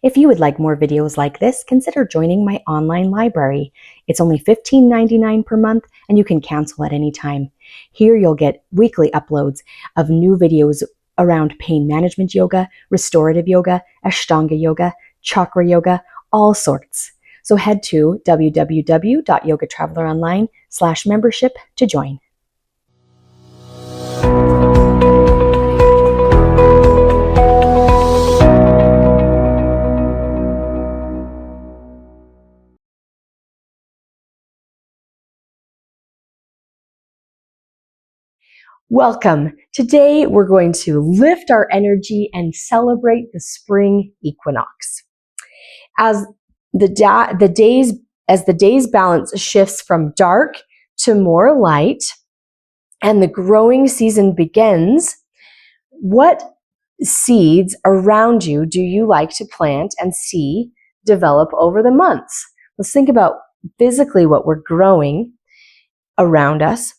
If you would like more videos like this, consider joining my online library. It's only $15.99 per month, and you can cancel at any time. Here you'll get weekly uploads of new videos around pain management yoga, restorative yoga, Ashtanga yoga, chakra yoga, all sorts. So head to www.yogatraveleronline/membership to join. Welcome. Today we're going to lift our energy and celebrate the spring equinox. As the day's balance shifts from dark to more light and the growing season begins, what seeds around you do you like to plant and see develop over the months? Let's think about physically what we're growing around us.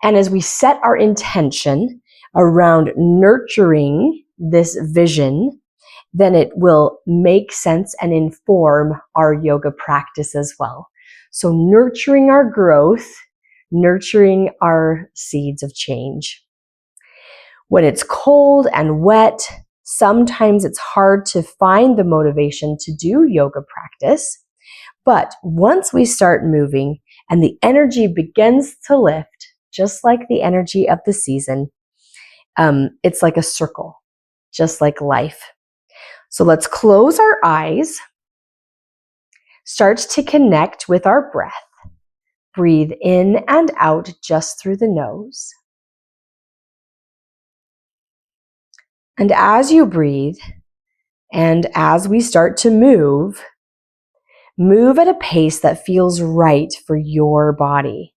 And as we set our intention around nurturing this vision, then it will make sense and inform our yoga practice as well. So nurturing our growth, nurturing our seeds of change. When it's cold and wet, sometimes it's hard to find the motivation to do yoga practice. But once we start moving and the energy begins to lift, just like the energy of the season, it's like a circle, just like life. So let's close our eyes, start to connect with our breath. Breathe in and out just through the nose. And as you breathe, and as we start to move at a pace that feels right for your body.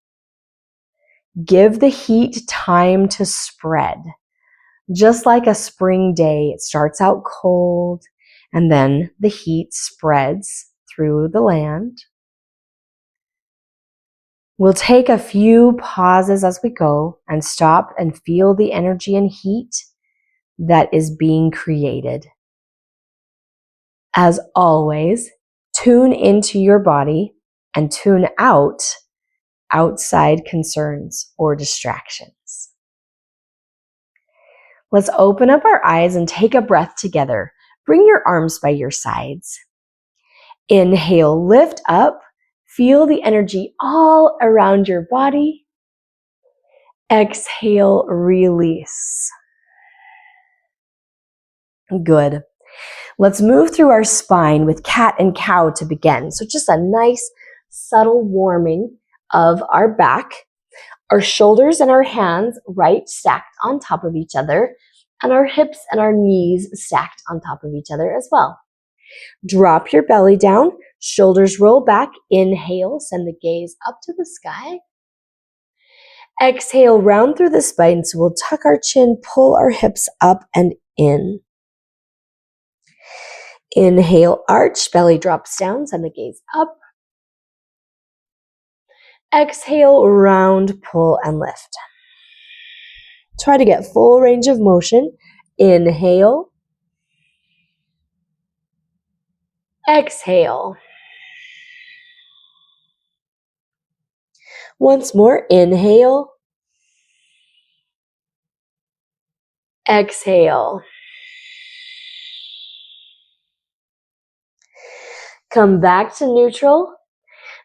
Give the heat time to spread. Just like a spring day, it starts out cold and then the heat spreads through the land. We'll take a few pauses as we go and stop and feel the energy and heat that is being created. As always, tune into your body and tune out outside concerns or distractions. Let's open up our eyes and take a breath together. Bring your arms by your sides. Inhale, lift up. Feel the energy all around your body. Exhale, release. Good. Let's move through our spine with cat and cow to begin. So just a nice, subtle warming of our back, our shoulders and our hands right stacked on top of each other, and our hips and our knees stacked on top of each other as well. Drop your belly down, shoulders roll back. Inhale, send the gaze up to the sky. Exhale, round through the spine, so we'll tuck our chin, pull our hips up and in. Inhale, arch, belly drops down, send the gaze up. Exhale, round, pull, and lift. Try to get full range of motion. Inhale. Exhale. Once more, inhale. Exhale. Come back to neutral.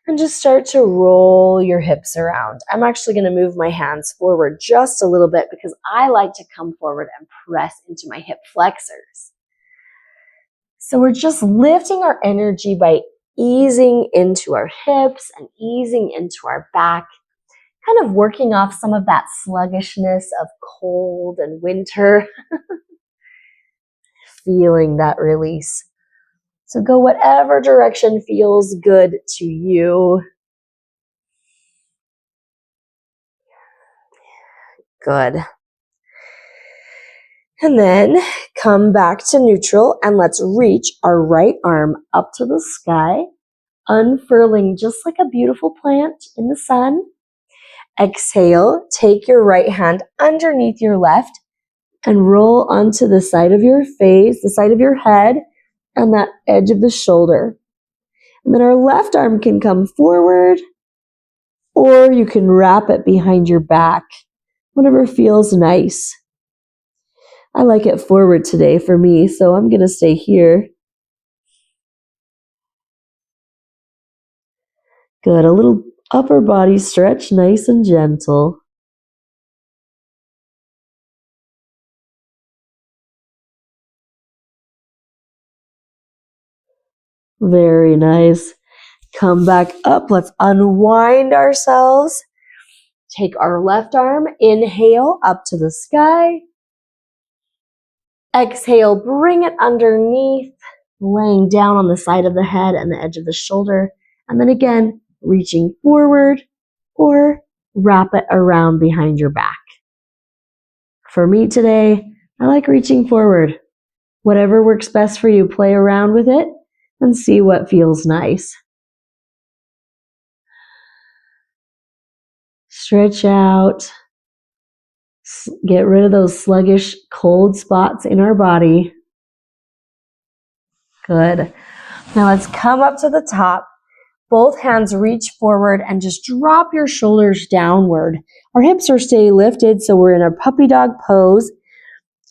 And just start to roll your hips around. I'm actually going to move my hands forward just a little bit because I like to come forward and press into my hip flexors. So we're just lifting our energy by easing into our hips and easing into our back, kind of working off some of that sluggishness of cold and winter. Feeling that release. So go whatever direction feels good to you. Good. And then come back to neutral and let's reach our right arm up to the sky, unfurling just like a beautiful plant in the sun. Exhale, take your right hand underneath your left and roll onto the side of your face, the side of your head, and that edge of the shoulder. And then our left arm can come forward, or you can wrap it behind your back, whatever feels nice. I like it forward today for me, so I'm going to stay here. Good, a little upper body stretch, nice and gentle. Very nice. Come back up. Let's unwind ourselves. Take our left arm, inhale up to the sky. Exhale, bring it underneath, laying down on the side of the head and the edge of the shoulder. And then again, reaching forward or wrap it around behind your back. For me today, I like reaching forward. Whatever works best for you, play around with it and see what feels nice. Stretch out. Get rid of those sluggish, cold spots in our body. Good. Now let's come up to the top. Both hands reach forward and just drop your shoulders downward. Our hips are stay lifted, so we're in a puppy dog pose.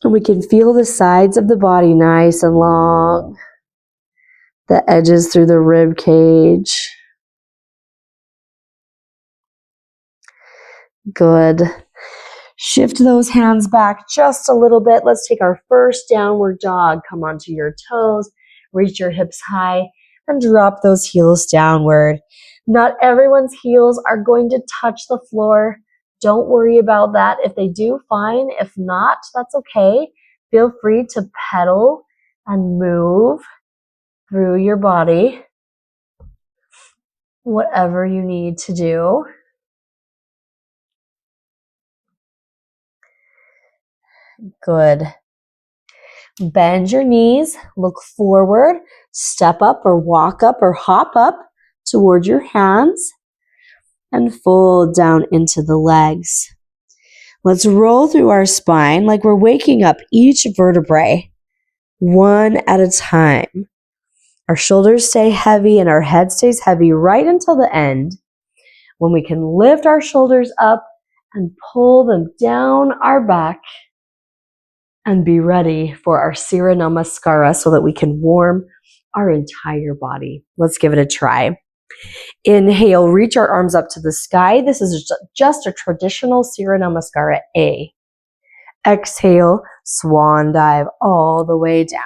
And we can feel the sides of the body nice and long. The edges through the rib cage. Good. Shift those hands back just a little bit. Let's take our first downward dog. Come onto your toes. Reach your hips high and drop those heels downward. Not everyone's heels are going to touch the floor. Don't worry about that. If they do, fine. If not, that's okay. Feel free to pedal and move through your body. Whatever you need to do. Good. Bend your knees, look forward, step up or walk up or hop up toward your hands, and fold down into the legs. Let's roll through our spine like we're waking up each vertebrae, one at a time. Our shoulders stay heavy and our head stays heavy right until the end, when we can lift our shoulders up and pull them down our back and be ready for our Suyra Namaskara so that we can warm our entire body. Let's give it a try. Inhale, reach our arms up to the sky. This is just a traditional Suyra Namaskara A. Exhale, swan dive all the way down.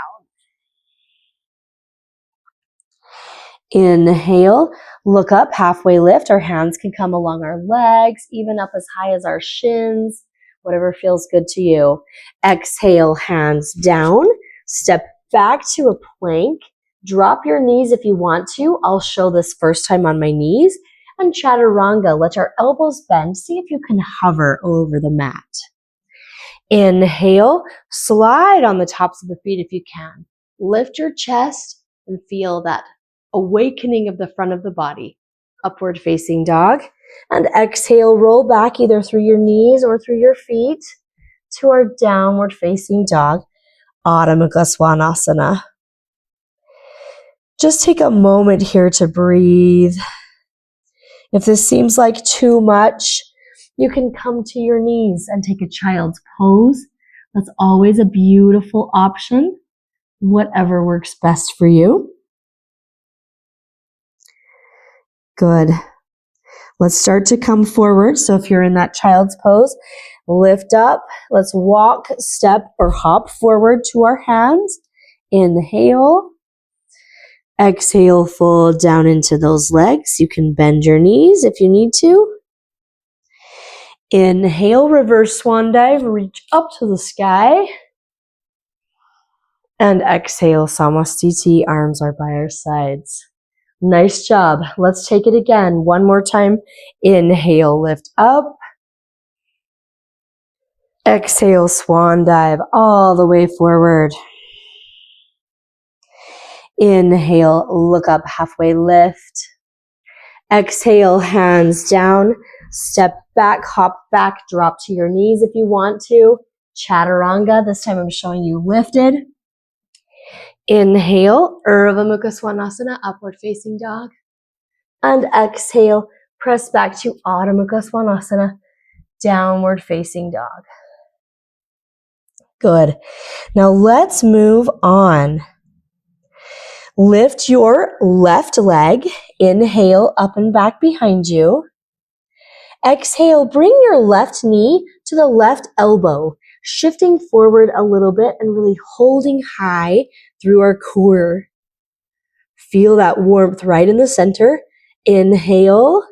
Inhale, look up, halfway lift. Our hands can come along our legs, even up as high as our shins, whatever feels good to you. Exhale, hands down. Step back to a plank. Drop your knees if you want to. I'll show this first time on my knees. And chaturanga, let your elbows bend. See if you can hover over the mat. Inhale, slide on the tops of the feet if you can. Lift your chest and feel that awakening of the front of the body. Upward facing dog. And exhale, roll back either through your knees or through your feet to our downward facing dog, Adho Mukha Svanasana. Just take a moment here to breathe. If this seems like too much, you can come to your knees and take a child's pose. That's always a beautiful option, whatever works best for you. Good. Let's start to come forward. So if you're in that child's pose, lift up. Let's walk, step, or hop forward to our hands. Inhale. Exhale, fold down into those legs. You can bend your knees if you need to. Inhale, reverse swan dive, reach up to the sky. And exhale, Samastiti, arms are by our sides. Nice job. Let's take it again. One more time. Inhale, lift up. Exhale, swan dive all the way forward. Inhale, look up, halfway lift. Exhale, hands down. Step back, hop back, drop to your knees if you want to. Chaturanga. This time I'm showing you lifted. Inhale, Urdhva Mukha Svanasana, upward facing dog. And exhale, press back to Adho Mukha Svanasana, downward facing dog. Good. Now let's move on. Lift your left leg. Inhale, up and back behind you. Exhale, bring your left knee to the left elbow, shifting forward a little bit and really holding high through our core. Feel that warmth right in the center. Inhale.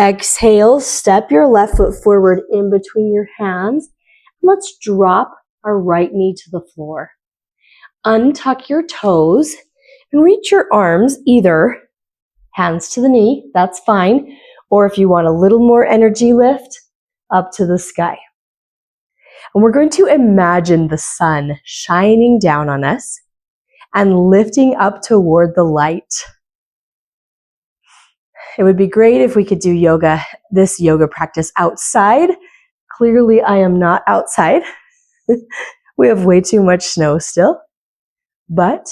Exhale, step your left foot forward in between your hands. Let's drop our right knee to the floor. Untuck your toes and reach your arms, either hands to the knee, that's fine, or if you want a little more energy lift, up to the sky. And we're going to imagine the sun shining down on us and lifting up toward the light. It would be great if we could do this yoga practice outside. Clearly, I am not outside. We have way too much snow still, but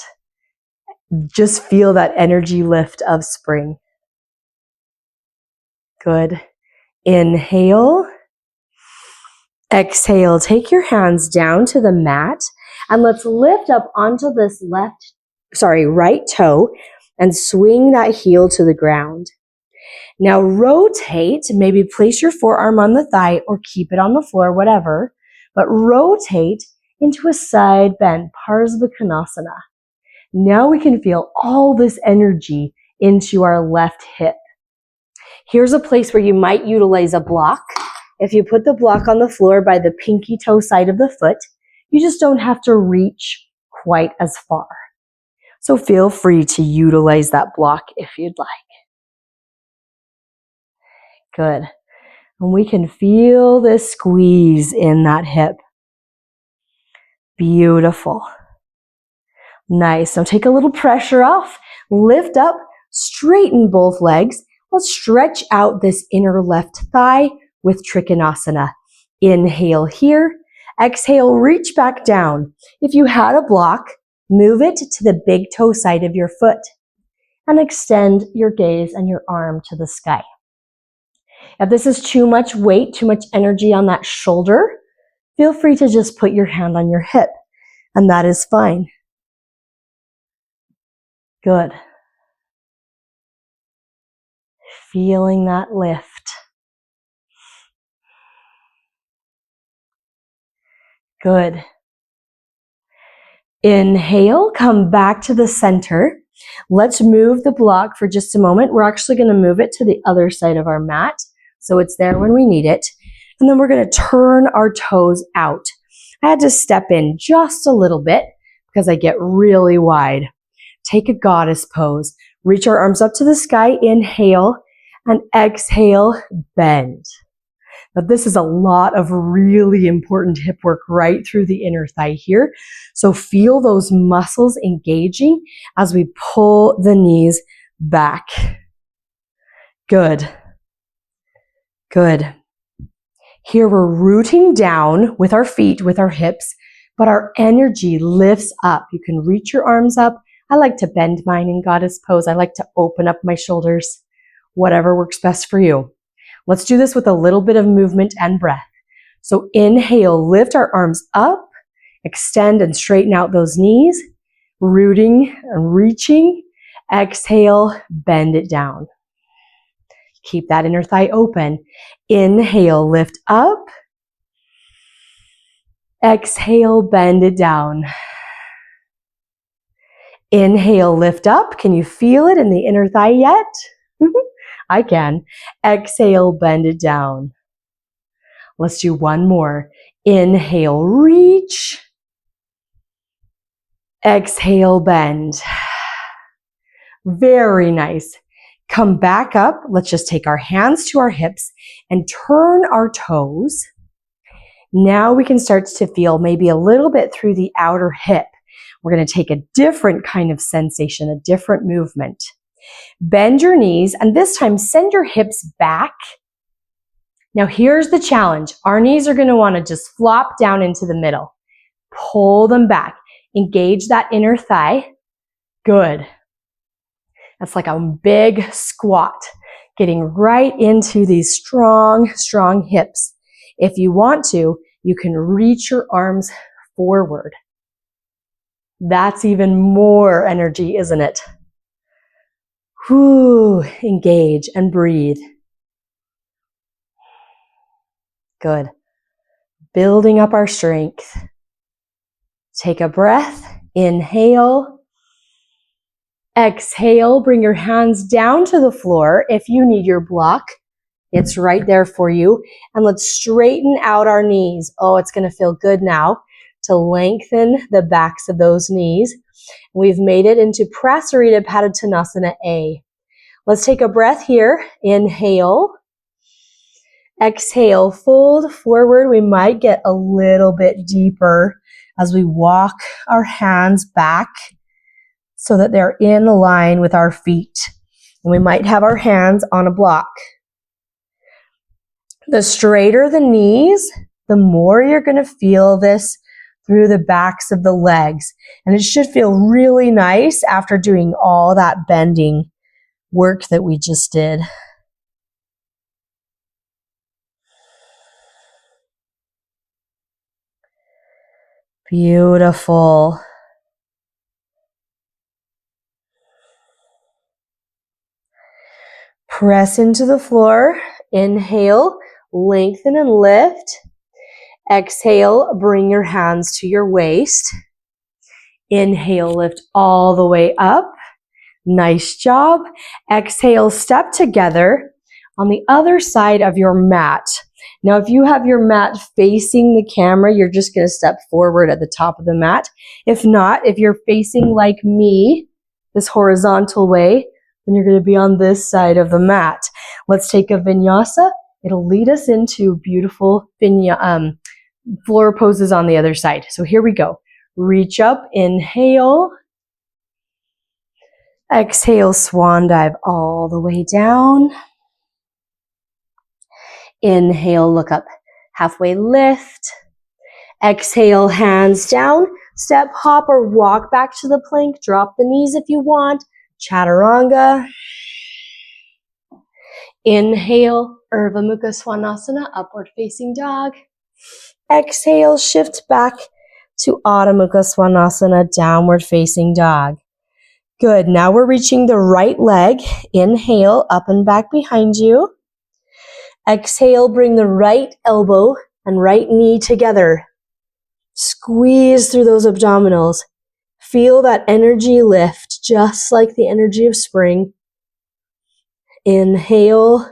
just feel that energy lift of spring. Good. Inhale. Exhale. Take your hands down to the mat and let's lift up onto this right toe and swing that heel to the ground. Now rotate, maybe place your forearm on the thigh or keep it on the floor, whatever, but rotate into a side bend, Parsvakonasana. Now we can feel all this energy into our left hip. Here's a place where you might utilize a block. If you put the block on the floor by the pinky toe side of the foot, you just don't have to reach quite as far. So feel free to utilize that block if you'd like. Good. And we can feel this squeeze in that hip. Beautiful. Nice. Now take a little pressure off. Lift up, straighten both legs. Let's stretch out this inner left thigh with Trikonasana. Inhale here. Exhale, reach back down. If you had a block, move it to the big toe side of your foot and extend your gaze and your arm to the sky. If this is too much weight, too much energy on that shoulder, feel free to just put your hand on your hip, and that is fine. Good. Feeling that lift. Good. Inhale, come back to the center. Let's move the block for just a moment. We're actually going to move it to the other side of our mat, so it's there when we need it. And then we're going to turn our toes out. I had to step in just a little bit because I get really wide. Take a goddess pose. Reach our arms up to the sky. Inhale and exhale, bend. Now this is a lot of really important hip work right through the inner thigh here. So feel those muscles engaging as we pull the knees back. Good. Good. Here we're rooting down with our feet, with our hips, but our energy lifts up. You can reach your arms up. I like to bend mine in goddess pose. I like to open up my shoulders. Whatever works best for you. Let's do this with a little bit of movement and breath. So inhale, lift our arms up, extend and straighten out those knees, rooting and reaching. Exhale, bend it down. Keep that inner thigh open. Inhale, lift up. Exhale, bend it down. Inhale, lift up. Can you feel it in the inner thigh yet? I can. Exhale, bend it down. Let's do one more. Inhale, reach. Exhale, bend. Very nice. Come back up. Let's just take our hands to our hips and turn our toes. Now we can start to feel maybe a little bit through the outer hip. We're going to take a different kind of sensation, a different movement. Bend your knees and this time send your hips back. Now here's the challenge. Our knees are going to want to just flop down into the middle. Pull them back. Engage that inner thigh. Good. That's like a big squat, getting right into these strong, strong hips. If you want to, you can reach your arms forward. That's even more energy, isn't it? Whew, engage and breathe. Good. Building up our strength. Take a breath. Inhale. Exhale. Bring your hands down to the floor. If you need your block, it's right there for you. And let's straighten out our knees. Oh, it's going to feel good now to lengthen the backs of those knees. We've made it into Suyra Namaskara A. Let's take a breath here. Inhale. Exhale, fold forward. We might get a little bit deeper as we walk our hands back so that they're in line with our feet. And we might have our hands on a block. The straighter the knees, the more you're going to feel this through the backs of the legs. And it should feel really nice after doing all that bending work that we just did. Beautiful. Press into the floor. Inhale, lengthen and lift. Exhale, bring your hands to your waist. Inhale, lift all the way up. Nice job. Exhale, step together on the other side of your mat. Now, if you have your mat facing the camera, you're just going to step forward at the top of the mat. If not, if you're facing like me, this horizontal way, then you're going to be on this side of the mat. Let's take a vinyasa. It'll lead us into beautiful floor poses on the other side. So here we go. Reach up, inhale. Exhale, swan dive all the way down. Inhale, look up, halfway lift. Exhale, hands down. Step, hop, or walk back to the plank. Drop the knees if you want. Chaturanga. Inhale, Urdhva Mukha Svanasana, upward facing dog. Exhale, shift back to Adho Mukha Svanasana, downward facing dog. Good. Now we're reaching the right leg. Inhale, up and back behind you. Exhale, bring the right elbow and right knee together. Squeeze through those abdominals. Feel that energy lift, just like the energy of spring. Inhale.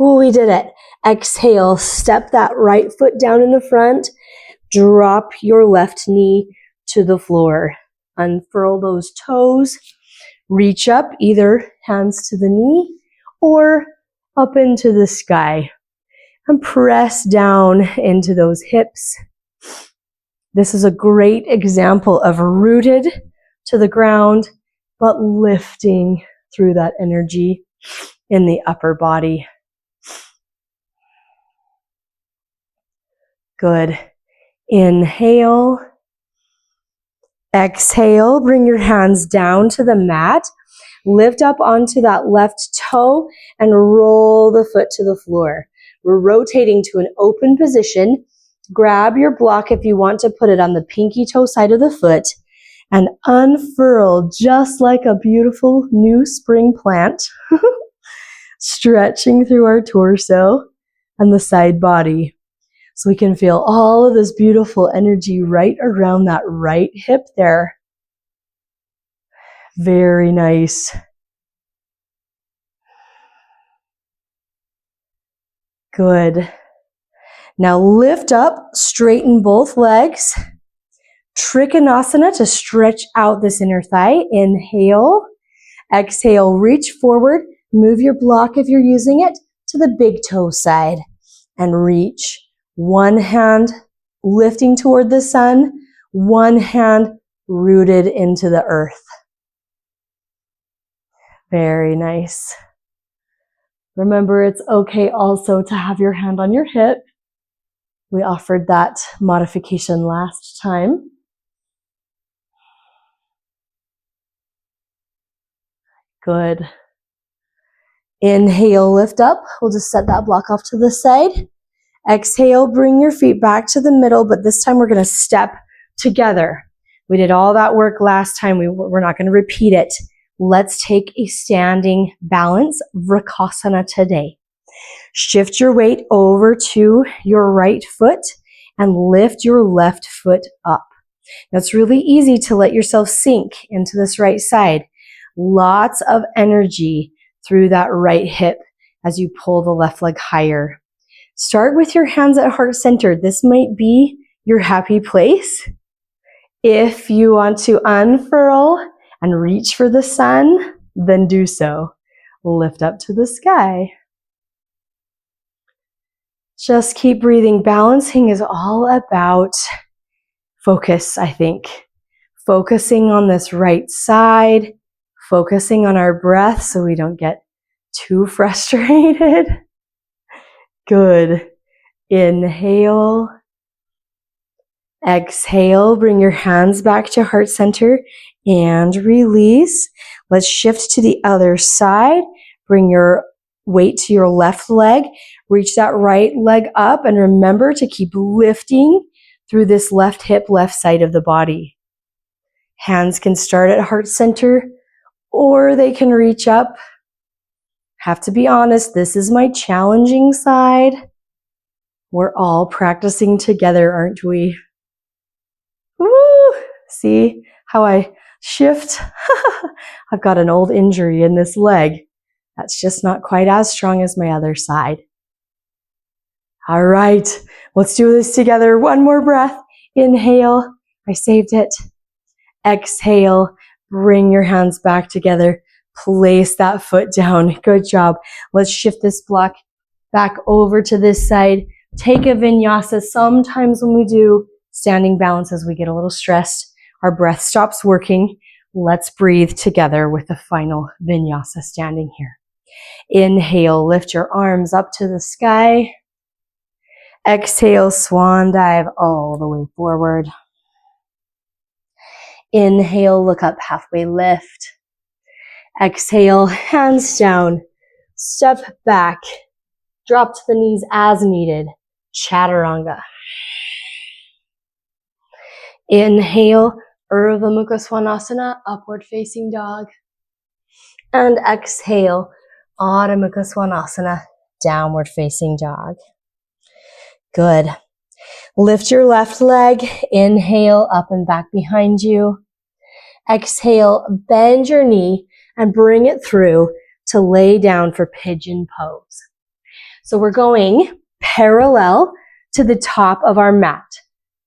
Ooh, we did it. Exhale, step that right foot down in the front. Drop your left knee to the floor. Unfurl those toes. Reach up, either hands to the knee or up into the sky. And press down into those hips. This is a great example of rooted to the ground, but lifting through that energy in the upper body. Good. Inhale. Exhale, bring your hands down to the mat. Lift up onto that left toe and roll the foot to the floor. We're rotating to an open position. Grab your block if you want to put it on the pinky toe side of the foot and unfurl just like a beautiful new spring plant, stretching through our torso and the side body. So we can feel all of this beautiful energy right around that right hip there. Very nice. Good. Now lift up, straighten both legs. Trikonasana to stretch out this inner thigh. Inhale. Exhale, reach forward. Move your block if you're using it to the big toe side and reach. One hand lifting toward the sun, one hand rooted into the earth. Very nice. Remember, it's okay also to have your hand on your hip. We offered that modification last time. Good. Inhale, lift up. We'll just set that block off to the side. Exhale, bring your feet back to the middle, but this time we're going to step together. We did all that work last time. We're not going to repeat it. Let's take a standing balance Vrikasana today. Shift your weight over to your right foot and lift your left foot up. Now it's really easy to let yourself sink into this right side. Lots of energy through that right hip as you pull the left leg higher. Start with your hands at heart center. This might be your happy place. If you want to unfurl and reach for the sun, then do so. Lift up to the sky. Just keep breathing. Balancing is all about focus, I think. Focusing on this right side, focusing on our breath so we don't get too frustrated. Good. Inhale. Exhale. Bring your hands back to heart center and release. Let's shift to the other side. Bring your weight to your left leg. Reach that right leg up and remember to keep lifting through this left hip, left side of the body. Hands can start at heart center or they can reach up. Have to be honest, this is my challenging side. We're all practicing together, aren't we? Woo! See how I shift? I've got an old injury in this leg. That's just not quite as strong as my other side. All right, let's do this together. One more breath. Inhale. I saved it. Exhale. Bring your hands back together. Place that foot down. Good job. Let's shift this block back over to this side. Take a vinyasa. Sometimes when we do standing balances, we get a little stressed. Our breath stops working. Let's breathe together with the final vinyasa standing here. Inhale, lift your arms up to the sky. Exhale, swan dive all the way forward. Inhale, look up, halfway lift. Exhale, hands down. Step back. Drop to the knees as needed. Chaturanga. Inhale, Urdhva Mukha Svanasana, upward facing dog. And exhale, Adho Mukha Svanasana, downward facing dog. Good. Lift your left leg. Inhale, up and back behind you. Exhale, bend your knee and bring it through to lay down for pigeon pose. So we're going parallel to the top of our mat,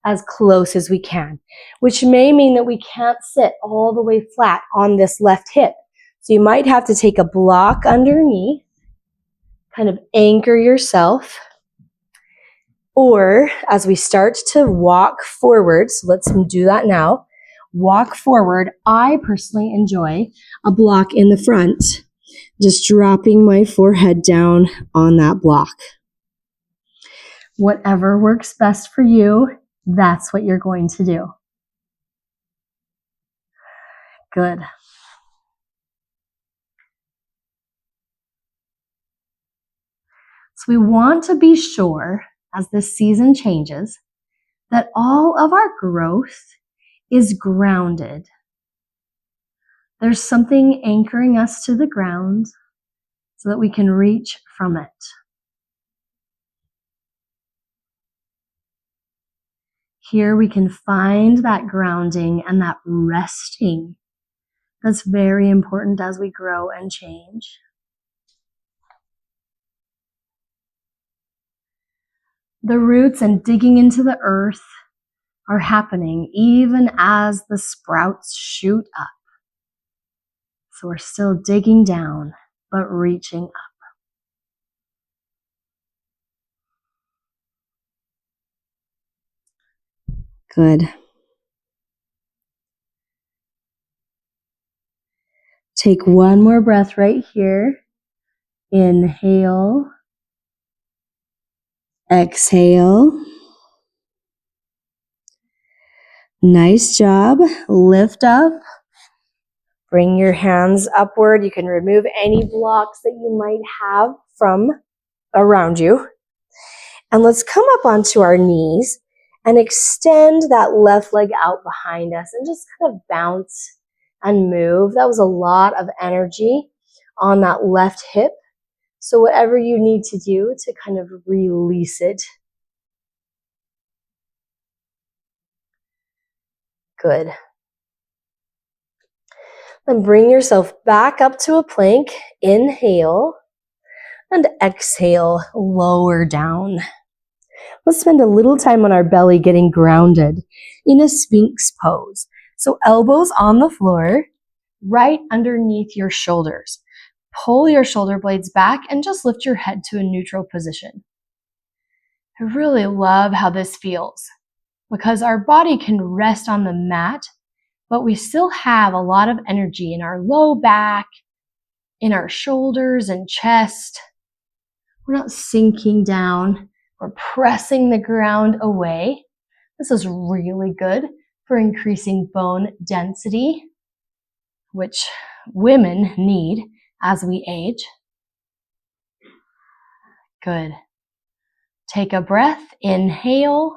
as close as we can, which may mean that we can't sit all the way flat on this left hip. So you might have to take a block underneath, kind of anchor yourself. Or as we start to walk forward, so let's do that now. Walk forward. I personally enjoy a block in the front, just dropping my forehead down on that block. Whatever works best for you, that's what you're going to do. Good. So we want to be sure, as this season changes, that all of our growth is grounded. There's something anchoring us to the ground so that we can reach from it. Here we can find that grounding and that resting. That's very important as we grow and change. The roots and digging into the earth are happening even as the sprouts shoot up. So we're still digging down, but reaching up. Good. Take one more breath right here. Inhale. Exhale. Nice job. Lift up. Bring your hands upward. You can remove any blocks that you might have from around you. And let's come up onto our knees and extend that left leg out behind us and just kind of bounce and move. That was a lot of energy on that left hip. So whatever you need to do to kind of release it. Good. Then bring yourself back up to a plank. Inhale and exhale, lower down. Let's spend a little time on our belly getting grounded in a Sphinx pose. So elbows on the floor, right underneath your shoulders. Pull your shoulder blades back and just lift your head to a neutral position. I really love how this feels because our body can rest on the mat, but we still have a lot of energy in our low back, in our shoulders and chest. We're not sinking down. We're pressing the ground away. This is really good for increasing bone density, which women need as we age. Good. Take a breath. Inhale.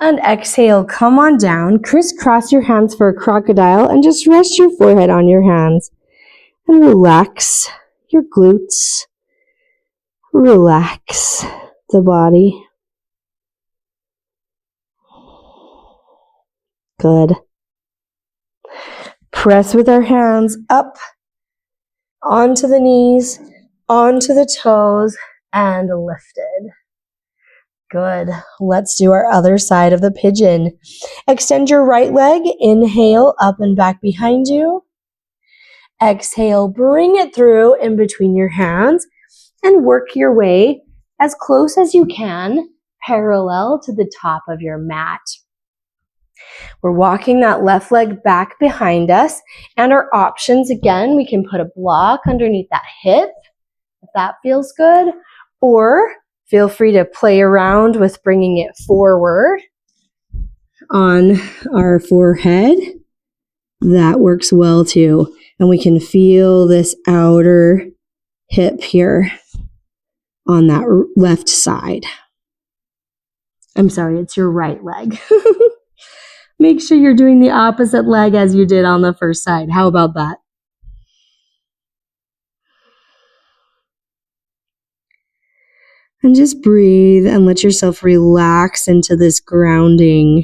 And exhale. Come on down. Crisscross your hands for a crocodile and just rest your forehead on your hands. And relax your glutes. Relax the body. Good. Press with our hands up onto the knees, onto the toes, and lifted. Good. Let's do our other side of the pigeon. Extend your right leg. Inhale, up and back behind you. Exhale, bring it through in between your hands and work your way as close as you can, parallel to the top of your mat. We're walking that left leg back behind us, and our options, again, we can put a block underneath that hip, if that feels good, or feel free to play around with bringing it forward on our forehead. That works well too. And we can feel this outer hip here on that left side. I'm sorry, it's your right leg. Make sure you're doing the opposite leg as you did on the first side. How about that? And just breathe and let yourself relax into this grounding.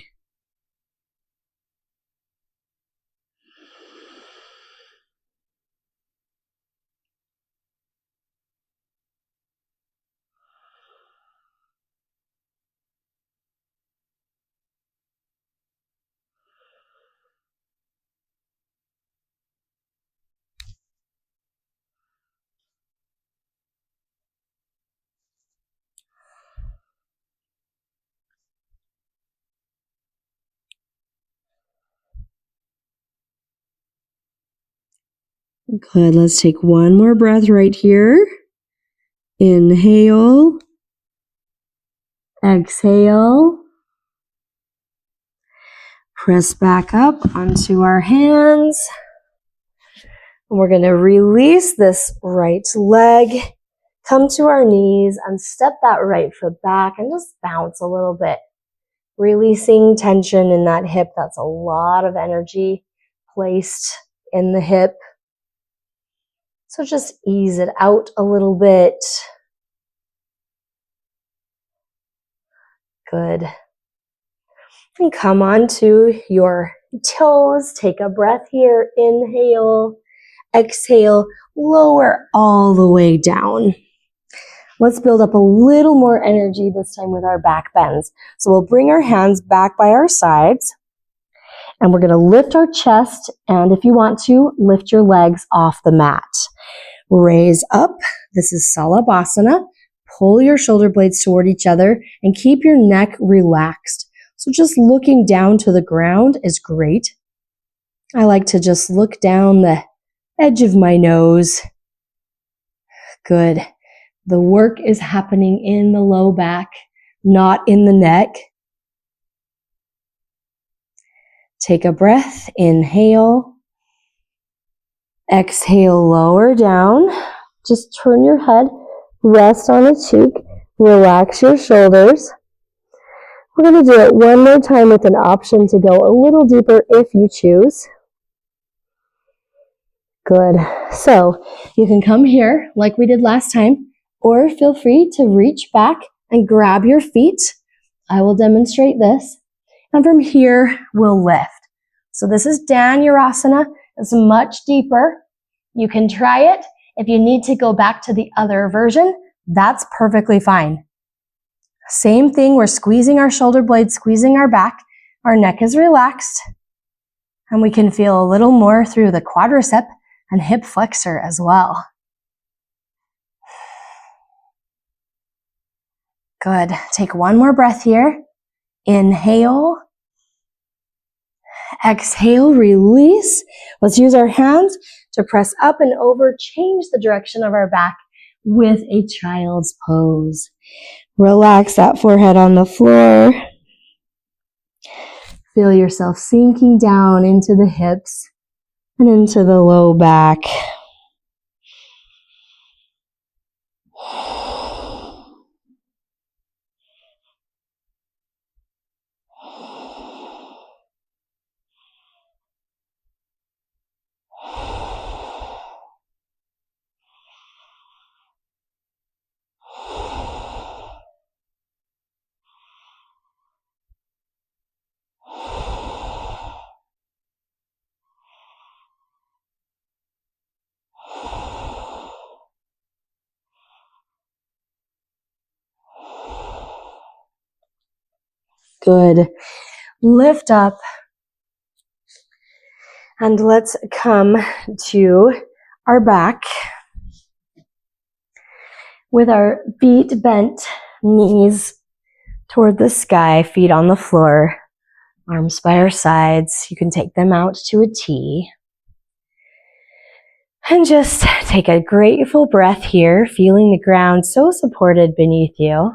Good. Let's take one more breath right here. Inhale. Exhale. Press back up onto our hands. We're going to release this right leg. Come to our knees and step that right foot back and just bounce a little bit. Releasing tension in that hip. That's a lot of energy placed in the hip. So just ease it out a little bit. Good. And come on to your toes. Take a breath here. Inhale. Exhale. Lower all the way down. Let's build up a little more energy this time with our back bends. So we'll bring our hands back by our sides. And we're going to lift our chest. And if you want to, lift your legs off the mat. Raise up. This is Savasana. Pull your shoulder blades toward each other and keep your neck relaxed. So just looking down to the ground is great. I like to just look down the edge of my nose. Good. The work is happening in the low back, not in the neck. Take a breath. Inhale. Exhale, lower down. Just turn your head, rest on a cheek, relax your shoulders. We're going to do it one more time with an option to go a little deeper if you choose. Good. So you can come here like we did last time, or feel free to reach back and grab your feet. I will demonstrate this. And from here, we'll lift. So this is Dhanurasana. It's much deeper. You can try it. If you need to go back to the other version, that's perfectly fine. Same thing, we're squeezing our shoulder blades, squeezing our back. Our neck is relaxed. And we can feel a little more through the quadricep and hip flexor as well. Good. Take one more breath here. Inhale. Exhale, release. Let's use our hands to press up and over, change the direction of our back with a child's pose. Relax that forehead on the floor. Feel yourself sinking down into the hips and into the low back. Good. Lift up. And let's come to our back with our feet bent, knees toward the sky, feet on the floor, arms by our sides. You can take them out to a T. And just take a grateful breath here, feeling the ground so supported beneath you.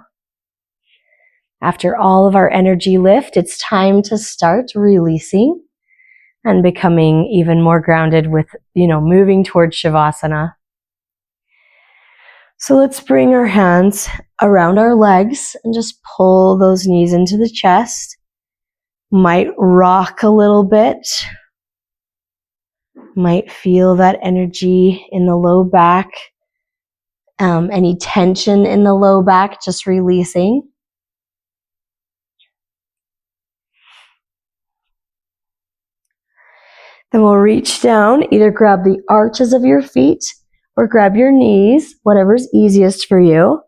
After all of our energy lift, it's time to start releasing and becoming even more grounded with, moving towards Savasana. So let's bring our hands around our legs and just pull those knees into the chest. Might rock a little bit. Might feel that energy in the low back. Any tension in the low back, just releasing. Then we'll reach down, either grab the arches of your feet or grab your knees, whatever's easiest for you,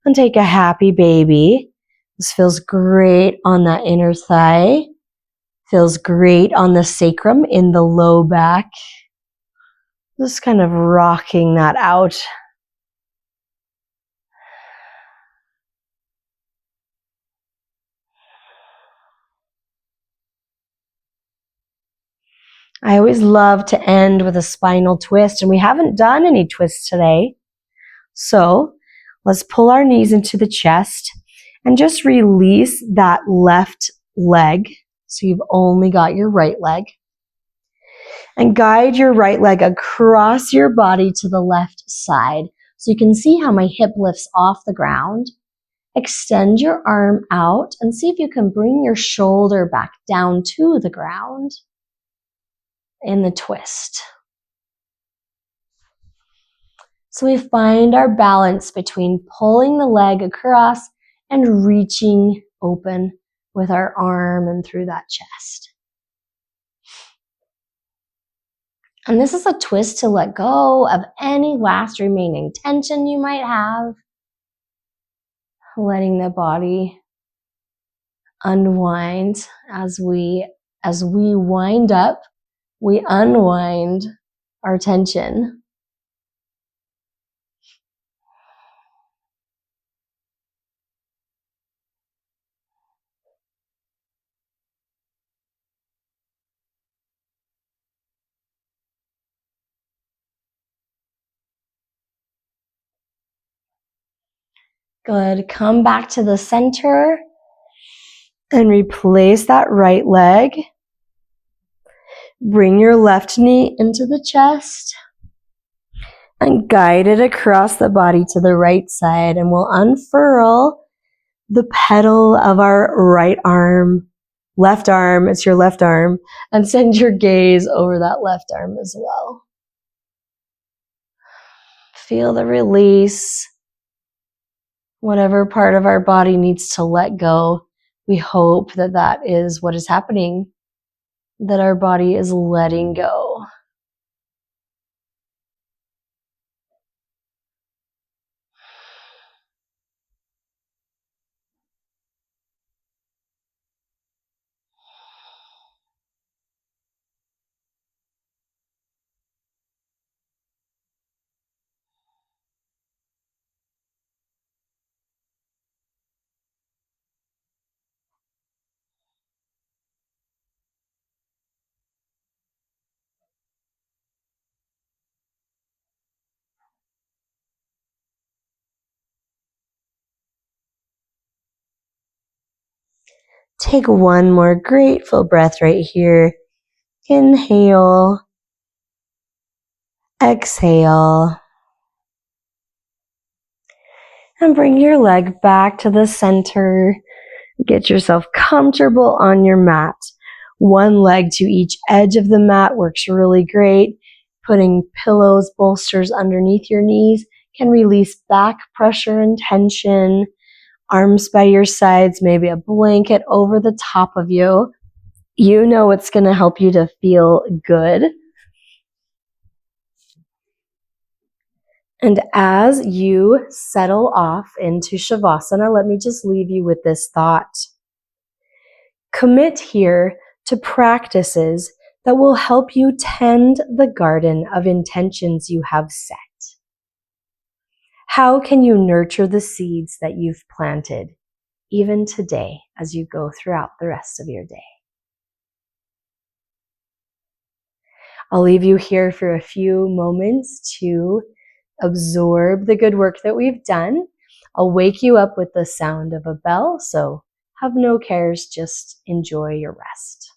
and take a happy baby. This feels great on that inner thigh. Feels great on the sacrum in the low back. Just kind of rocking that out. I always love to end with a spinal twist, and we haven't done any twists today. So let's pull our knees into the chest and just release that left leg. So you've only got your right leg. And guide your right leg across your body to the left side. So you can see how my hip lifts off the ground. Extend your arm out and see if you can bring your shoulder back down to the ground in the twist. So we find our balance between pulling the leg across and reaching open with our arm and through that chest. And this is a twist to let go of any last remaining tension you might have. Letting the body unwind as we wind up, we unwind our tension. Good. Come back to the center and replace that right leg. Bring your left knee into the chest and guide it across the body to the right side, and we'll unfurl the petal of our right arm, left arm, it's your left arm, and send your gaze over that left arm as well. Feel the release. Whatever part of our body needs to let go, we hope that that is what is happening, that our body is letting go. Take one more grateful breath right here. Inhale, exhale, and bring your leg back to the center. Get yourself comfortable on your mat. One leg to each edge of the mat works really great. Putting pillows, bolsters underneath your knees can release back pressure and tension. Arms by your sides, maybe a blanket over the top of you. You know it's going to help you to feel good. And as you settle off into Savasana, let me just leave you with this thought. Commit here to practices that will help you tend the garden of intentions you have set. How can you nurture the seeds that you've planted, even today, as you go throughout the rest of your day? I'll leave you here for a few moments to absorb the good work that we've done. I'll wake you up with the sound of a bell, so have no cares, just enjoy your rest.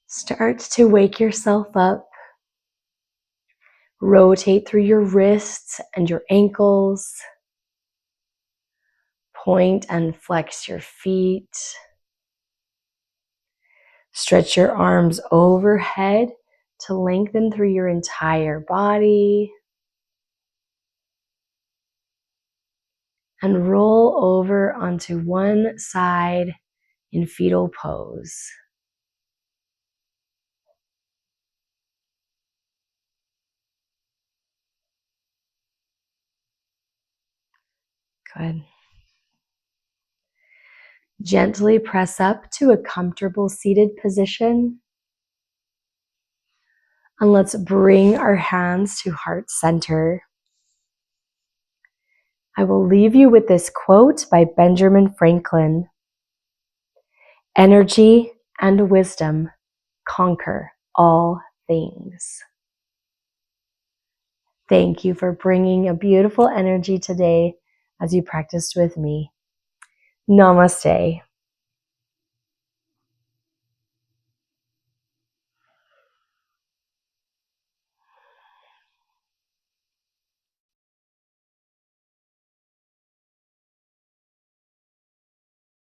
Start to wake yourself up. Rotate through your wrists and your ankles. Point and flex your feet. Stretch your arms overhead to lengthen through your entire body. And roll over onto one side in fetal pose. Good. Gently press up to a comfortable seated position. And let's bring our hands to heart center. I will leave you with this quote by Benjamin Franklin. Energy and wisdom conquer all things. Thank you for bringing a beautiful energy today as you practiced with me. Namaste.